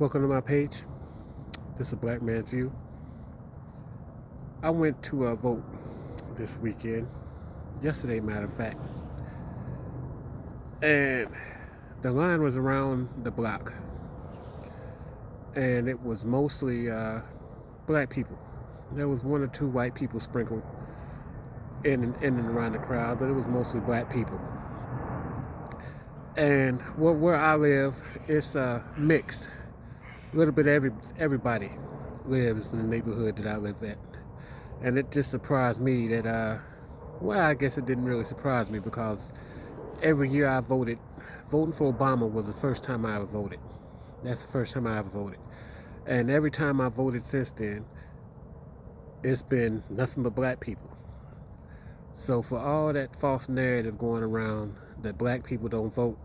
Welcome to my page. This is a Black Man's View. I went to a vote this weekend, yesterday, matter of fact, and the line was around the block, and it was mostly black people. There was one or two white people sprinkled in and around the crowd, but it was mostly black people. And where I live, it's mixed. A little bit of everybody lives in the neighborhood that I live at. And it just surprised me that, well, I guess it didn't really surprise me because every year I voted, voting for Obama was the first time I ever voted. That's the first time I ever voted. And every time I voted since then, it's been nothing but black people. So for all that false narrative going around that black people don't vote,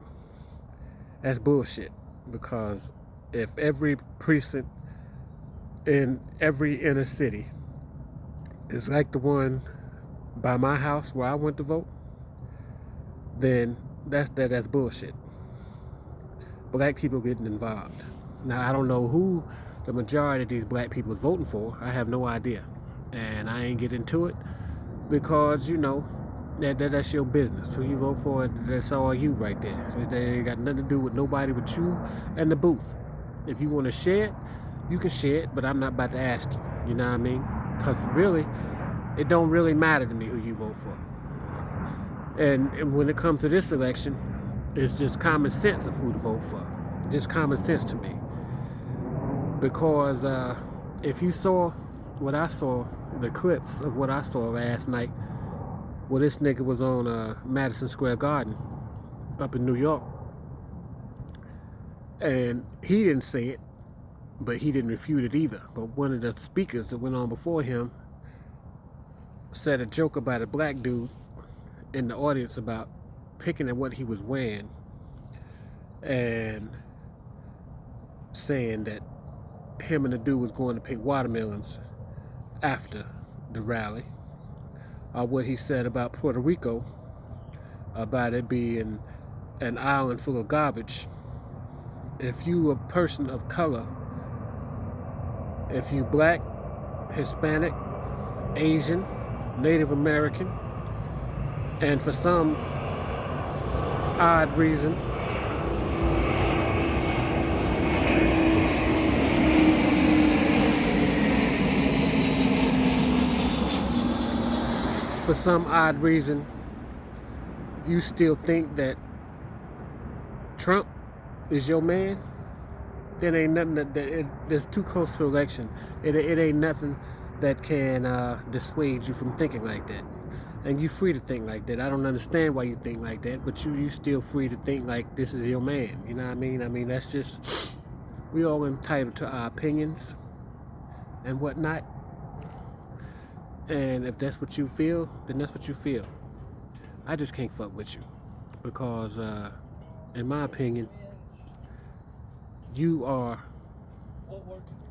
that's bullshit. Because if every precinct in every inner city is like the one by my house where I went to vote, then that's bullshit. Black people getting involved. Now I don't know who the majority of these black people is voting for. I have no idea, and I ain't get into it because that's your business. Who you vote for, that's all you right there. They ain't got nothing to do with nobody but you and the booth. If you want to share it, you can share it, but I'm not about to ask you. You know what I mean? Because really, it don't really matter to me who you vote for. And when it comes to this election, it's just common sense of who to vote for. Just common sense to me. Because if you saw what I saw, the clips of what I saw last night, well, this nigga was on Madison Square Garden up in New York. And he didn't say it, but he didn't refute it either. But one of the speakers that went on before him said a joke about a black dude in the audience about picking at what he was wearing and saying that him and the dude was going to pick watermelons after the rally. Or what he said about Puerto Rico, about it being an island full of garbage. If you a person of color, if you black, Hispanic, Asian, Native American, and for some odd reason, you still think that Trump is your man, then ain't nothing that's too close to the election. It ain't nothing that can dissuade you from thinking like that. And you free to think like that. I don't understand why you think like that, but you still free to think like this is your man. You know what I mean? I mean, that's just, we all entitled to our opinions and whatnot. And if that's what you feel, then that's what you feel. I just can't fuck with you because, in my opinion, you are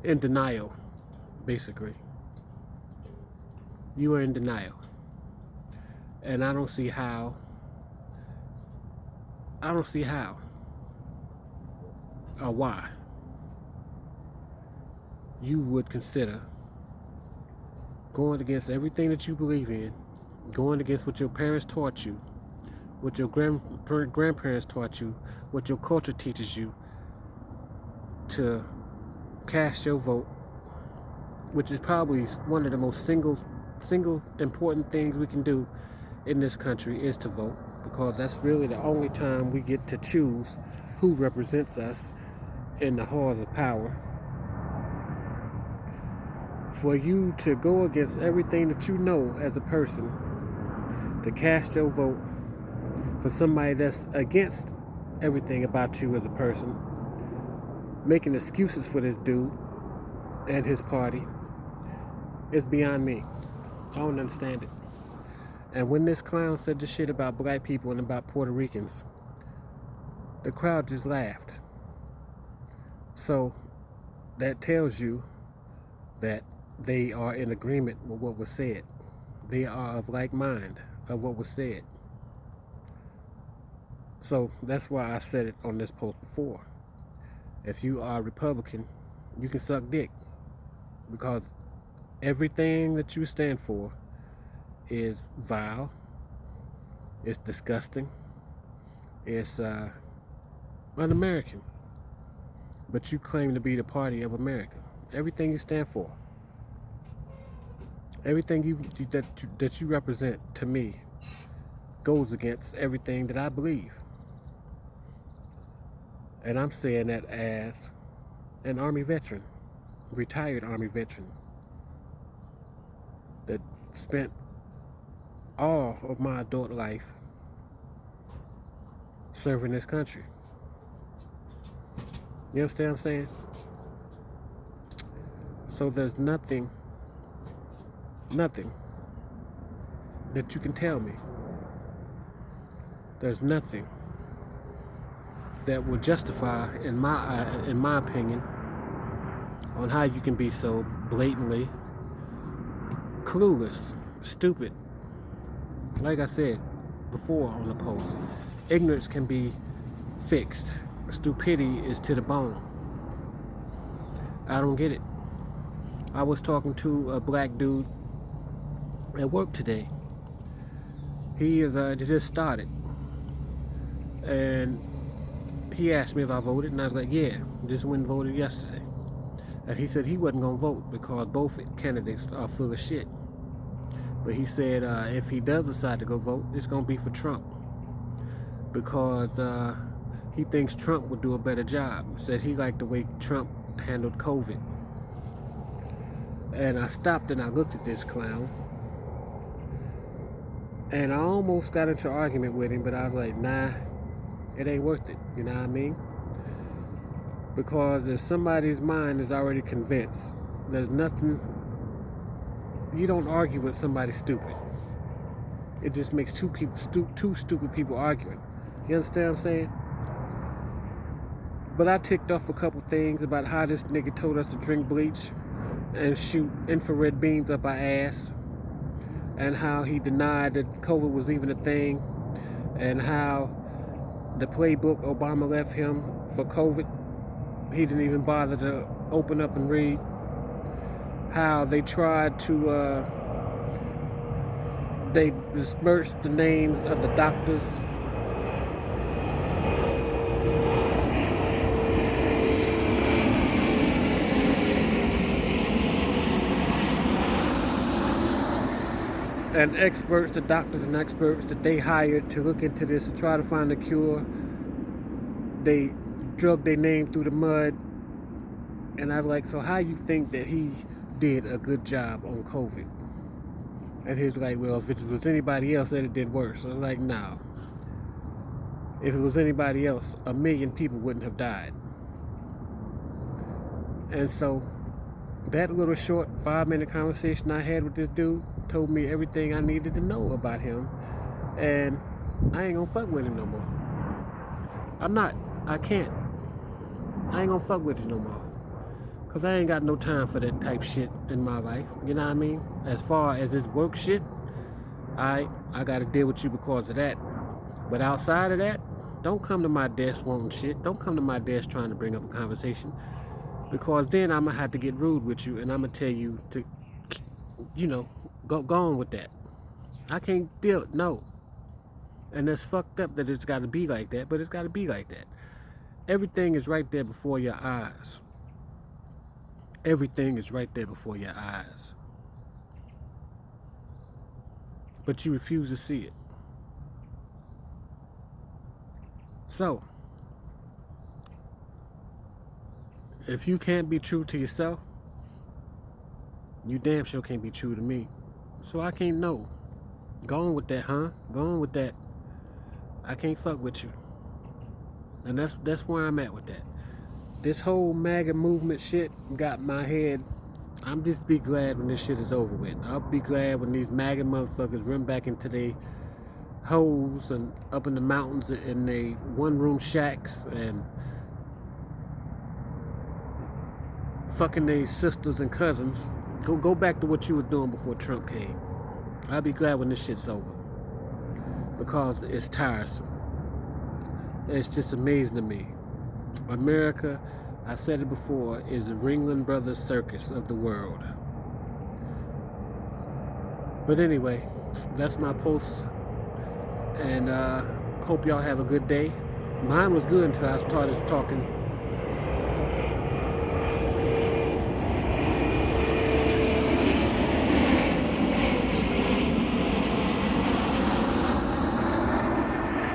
in denial, basically. You are in denial. And I don't see how or why you would consider going against everything that you believe in, going against what your parents taught you, what your grandparents taught you, what your culture teaches you, to cast your vote, which is probably one of the most single important things we can do in this country, is to vote, because that's really the only time we get to choose who represents us in the halls of power. For you to go against everything that you know as a person, to cast your vote for somebody that's against everything about you as a person, making excuses for this dude and his party, is beyond me. I don't understand it. And when this clown said this shit about black people and about Puerto Ricans, the crowd just laughed. So that tells you that they are in agreement with what was said. They are of like mind of what was said. So that's why I said it on this post before. If you are Republican, you can suck dick, because everything that you stand for is vile, it's disgusting, it's un-American. But you claim to be the party of America. Everything you stand for, everything that you represent, to me, goes against everything that I believe. And I'm saying that as an Army veteran, retired Army veteran, that spent all of my adult life serving this country. You understand what I'm saying? So there's nothing that you can tell me. There's nothing that will justify, in my opinion, on how you can be so blatantly clueless, stupid. Like I said before on the post, ignorance can be fixed. Stupidity is to the bone. I don't get it. I was talking to a black dude at work today. He is just started, and he asked me if I voted, and I was like, yeah, just went and voted yesterday. And he said he wasn't gonna vote because both candidates are full of shit. But he said if he does decide to go vote, it's gonna be for Trump, because he thinks Trump would do a better job. Said he liked the way Trump handled COVID. And I stopped and I looked at this clown, and I almost got into an argument with him, but I was like, nah, it ain't worth it. You know what I mean? Because if somebody's mind is already convinced, there's nothing, you don't argue with somebody stupid. It just makes two stupid people arguing. You understand what I'm saying? But I ticked off a couple things about how this nigga told us to drink bleach and shoot infrared beams up our ass, and how he denied that COVID was even a thing, and how the playbook Obama left him for COVID, he didn't even bother to open up and read. How they tried to they dispersed the names of the doctors and experts, the doctors and experts that they hired to look into this and try to find a cure. They drug their name through the mud. And I was like, so how you think that he did a good job on COVID? And he's like, well, if it was anybody else, that it did worse. So I was like, no. If it was anybody else, 1 million people wouldn't have died. And so that little short 5-minute conversation I had with this dude told me everything I needed to know about him. And I ain't gonna fuck with him no more. I can't. I ain't gonna fuck with you no more. Cause I ain't got no time for that type shit in my life. You know what I mean? As far as this work shit, I gotta deal with you because of that. But outside of that, don't come to my desk wanting shit. Don't come to my desk trying to bring up a conversation. Because then I'm gonna have to get rude with you, and I'm gonna tell you to, go on with that. I can't deal it, no. And it's fucked up that it's gotta be like that, but it's gotta be like that. Everything is right there before your eyes. Everything is right there before your eyes. But you refuse to see it. So, if you can't be true to yourself, you damn sure can't be true to me. So I can't know. Go on with that, huh? Go on with that. I can't fuck with you. And that's where I'm at with that. This whole MAGA movement shit got my head. I'm just be glad when this shit is over with. I'll be glad when these MAGA motherfuckers run back into their holes and up in the mountains in their one-room shacks and fucking their sisters and cousins. Go back to what you were doing before Trump came. I'll be glad when this shit's over. Because it's tiresome. It's just amazing to me. America I said it before, is the Ringling Brothers Circus of the world. But anyway, that's my post, and hope y'all have a good day. Mine was good until I started talking.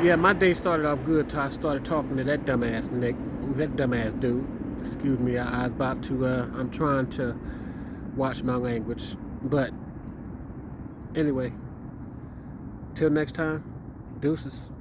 Yeah, my day started off good till I started talking to that dumbass Nick, that dumbass dude. Excuse me, I was about to, I'm trying to watch my language. But anyway, till next time, deuces.